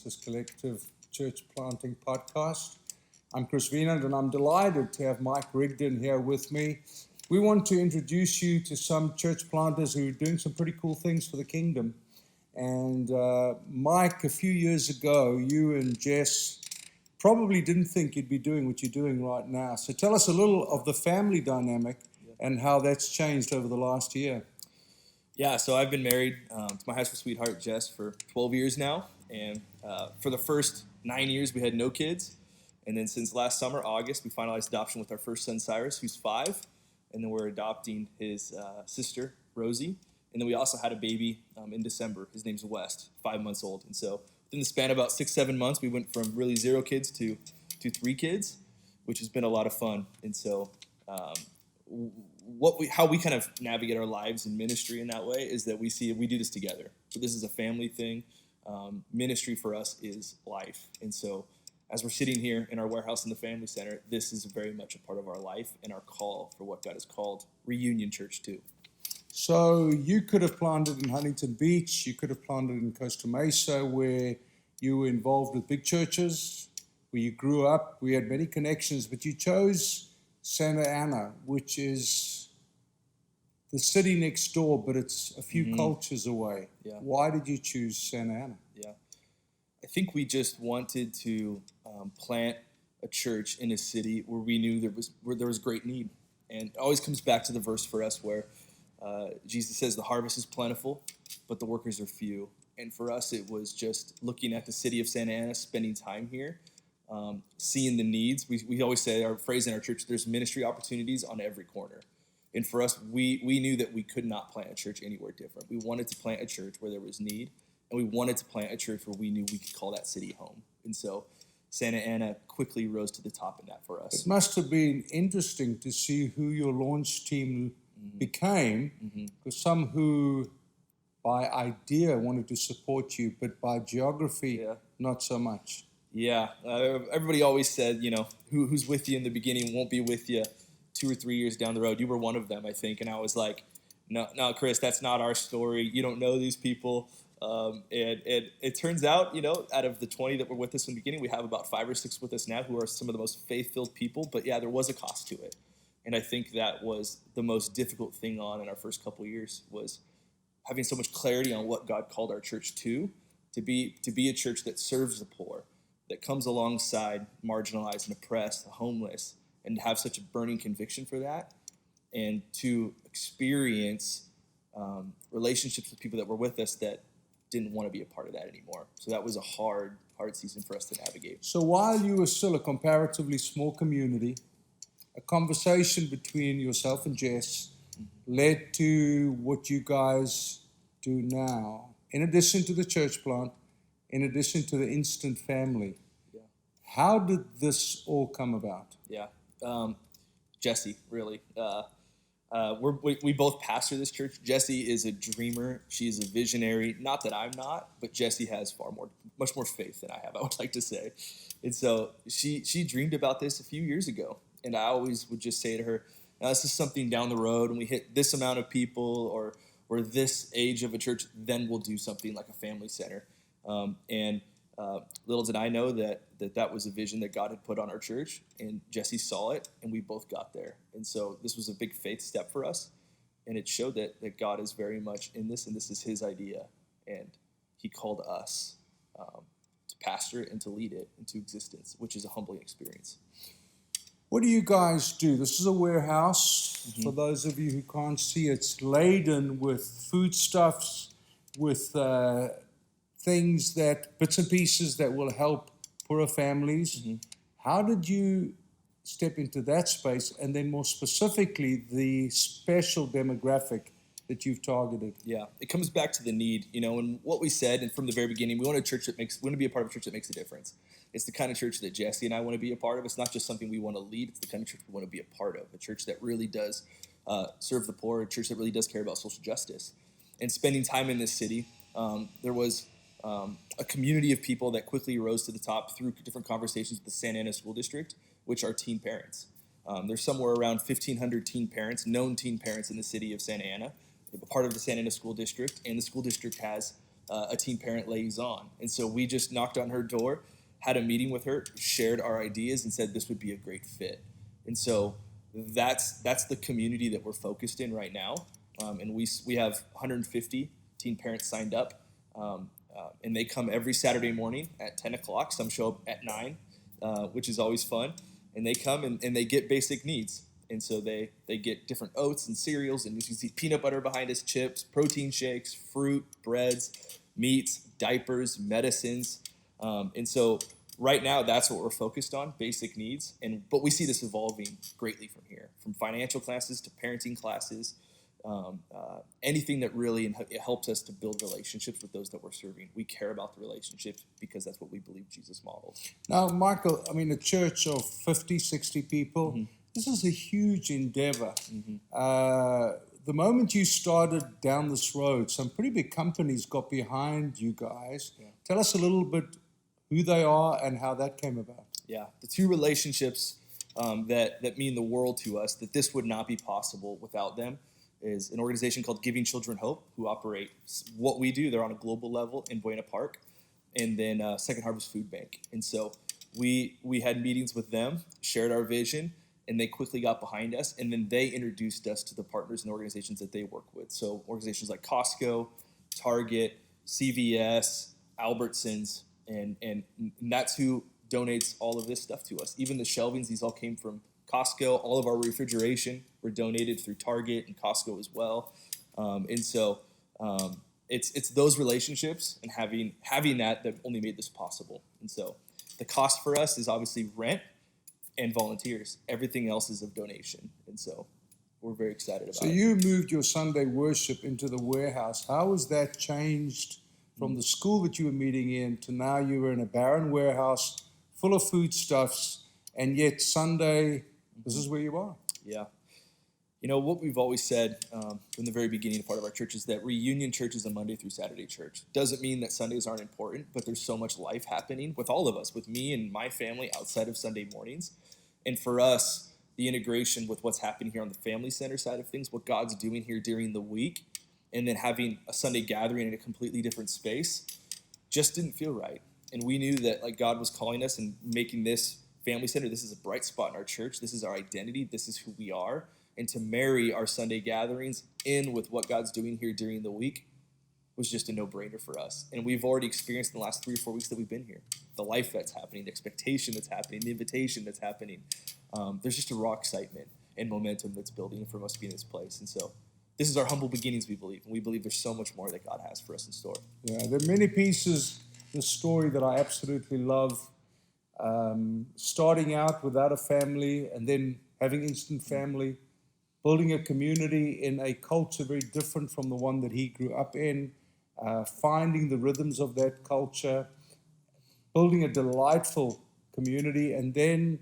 Genesis Collective Church Planting Podcast. I'm Chris Wienand, and I'm delighted to have Mike Rigdon here with me. We want to introduce you to some church planters who are doing some pretty cool things for the kingdom. And Mike, a few years ago, you and Jess probably didn't think you'd be doing what you're doing right now. So tell us a little of the family dynamic and how that's changed over the last year. Yeah, so I've been married to my high school sweetheart, Jess, for 12 years now. And for the first 9 years, we had no kids. And then since last summer, August, we finalized adoption with our first son, Cyrus, who's 5. And then we're adopting his sister, Rosie. And then we also had a baby in December. His name's West, 5 months old. And so within the span of about 6-7 months, we went from really 0 kids to 3 kids, which has been a lot of fun. And so how we kind of navigate our lives in ministry in that way is that we do this together. So this is a family thing. Ministry for us is life. And so as we're sitting here in our warehouse in the family center, this is very much a part of our life and our call for what God has called Reunion Church too. So you could have planted in Huntington Beach, you could have planted in Costa Mesa, where you were involved with big churches, where you grew up, we had many connections, but you chose Santa Ana, which is the city next door, but it's a few cultures away. Yeah. Why did you choose Santa Ana? Yeah, I think we just wanted to plant a church in a city where we knew there was great need. And it always comes back to the verse for us where Jesus says the harvest is plentiful, but the workers are few. And for us, it was just looking at the city of Santa Ana, spending time here, seeing the needs. We always say, our phrase in our church, there's ministry opportunities on every corner. And for us, we knew that we could not plant a church anywhere different. We wanted to plant a church where there was need, and we wanted to plant a church where we knew we could call that city home. And so Santa Ana quickly rose to the top in that for us. It must have been interesting to see who your launch team became, because some who by idea wanted to support you, but by geography, not so much. Yeah, everybody always said, who's with you in the beginning won't be with you 2 or 3 years down the road. You were one of them, I think. And I was like, no, Chris, that's not our story. You don't know these people. And it turns out, out of the 20 that were with us in the beginning, we have about 5 or 6 with us now who are some of the most faith-filled people. But yeah, there was a cost to it. And I think that was the most difficult thing in our first couple of years, was having so much clarity on what God called our church to be a church that serves the poor, that comes alongside marginalized and oppressed, the homeless, and to have such a burning conviction for that, and to experience relationships with people that were with us that didn't want to be a part of that anymore. So that was a hard season for us to navigate. So while you were still a comparatively small community, a conversation between yourself and Jess led to what you guys do now. In addition to the church plant, in addition to the instant family, how did this all come about? Yeah, Jesse, really. We both pastor this church. Jesse is a dreamer. She's a visionary. Not that I'm not, but Jesse has much more faith than I have, I would like to say. And so she dreamed about this a few years ago. And I always would just say to her, now this is something down the road, and we hit this amount of people or this age of a church, then we'll do something like a family center. Little did I know that was a vision that God had put on our church, and Jesse saw it, and we both got there. And so this was a big faith step for us, and it showed that God is very much in this, and this is his idea, and he called us to pastor it and to lead it into existence, which is a humbling experience. What do you guys do? This is a warehouse. For those of you who can't see, it's laden with foodstuffs, with bits and pieces that will help poorer families. How did you step into that space, and then more specifically, the special demographic that you've targeted? Yeah, it comes back to the need, and what we said, and from the very beginning, we want to be a part of a church that makes a difference. It's the kind of church that Jesse and I want to be a part of. It's not just something we want to lead. It's the kind of church we want to be a part of, a church that really does serve the poor, a church that really does care about social justice. And spending time in this city, there was a community of people that quickly rose to the top through different conversations with the Santa Ana School District, which are teen parents. There's somewhere around 1,500 teen parents, known teen parents in the city of Santa Ana, a part of the Santa Ana School District, and the school district has a teen parent liaison. And so we just knocked on her door, had a meeting with her, shared our ideas, and said this would be a great fit. And so that's the community that we're focused in right now. And we have 150 teen parents signed up. And they come every Saturday morning at 10 o'clock. Some show up at 9, which is always fun. And they come and they get basic needs. And so they get different oats and cereals. And you can see peanut butter behind us, chips, protein shakes, fruit, breads, meats, diapers, medicines. And so right now, that's what we're focused on, basic needs. But we see this evolving greatly from here, from financial classes to parenting classes. Anything that really it helps us to build relationships with those that we're serving. We care about the relationships because that's what we believe Jesus modeled. Now, Michael, I mean, a church of 50, 60 people, this is a huge endeavor. The moment you started down this road, some pretty big companies got behind you guys. Yeah. Tell us a little bit who they are and how that came about. Yeah, the two relationships that mean the world to us, that this would not be possible without them, is an organization called Giving Children Hope, who operate what we do. They're on a global level in Buena Park, and then Second Harvest Food Bank. And so we had meetings with them, shared our vision, and they quickly got behind us, and then they introduced us to the partners and organizations that they work with. So organizations like Costco, Target, CVS, Albertsons, and that's who donates all of this stuff to us. Even the shelvings, these all came from Costco. All of our refrigeration were donated through Target and Costco as well. And so it's those relationships and having that only made this possible. And so the cost for us is obviously rent and volunteers. Everything else is of donation. And so we're very excited about it. So you moved your Sunday worship into the warehouse. How has that changed from the school that you were meeting in to now you were in a barren warehouse full of foodstuffs, and yet Sunday, this is where you are? Yeah. You know, what we've always said from the very beginning of part of our church is that Reunion Church is a Monday through Saturday church. Doesn't mean that Sundays aren't important, but there's so much life happening with all of us, with me and my family outside of Sunday mornings. And for us, the integration with what's happening here on the family center side of things, what God's doing here during the week, and then having a Sunday gathering in a completely different space just didn't feel right. And we knew that like God was calling us and making this family center, this is a bright spot in our church. This is our identity. This is who we are. And to marry our Sunday gatherings in with what God's doing here during the week was just a no-brainer for us. And we've already experienced in the last 3 or 4 weeks that we've been here, the life that's happening, the expectation that's happening, the invitation that's happening. There's just a raw excitement and momentum that's building from us to be in this place. And so this is our humble beginnings, we believe. And we believe there's so much more that God has for us in store. Yeah, there are many pieces in the story that I absolutely love. Starting out without a family and then having instant family, building a community in a culture very different from the one that he grew up in, finding the rhythms of that culture, building a delightful community, and then,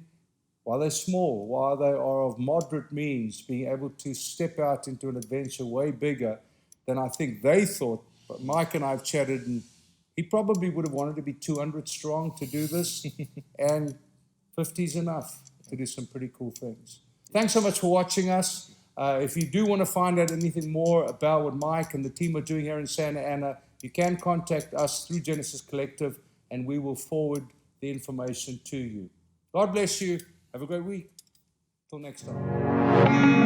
while they're small, while they are of moderate means, being able to step out into an adventure way bigger than I think they thought. But Mike and I have chatted, and he probably would have wanted to be 200 strong to do this, and 50 is enough to do some pretty cool things. Thanks so much for watching us. If you do want to find out anything more about what Mike and the team are doing here in Santa Ana, you can contact us through Genesis Collective, and we will forward the information to you. God bless you. Have a great week. Till next time.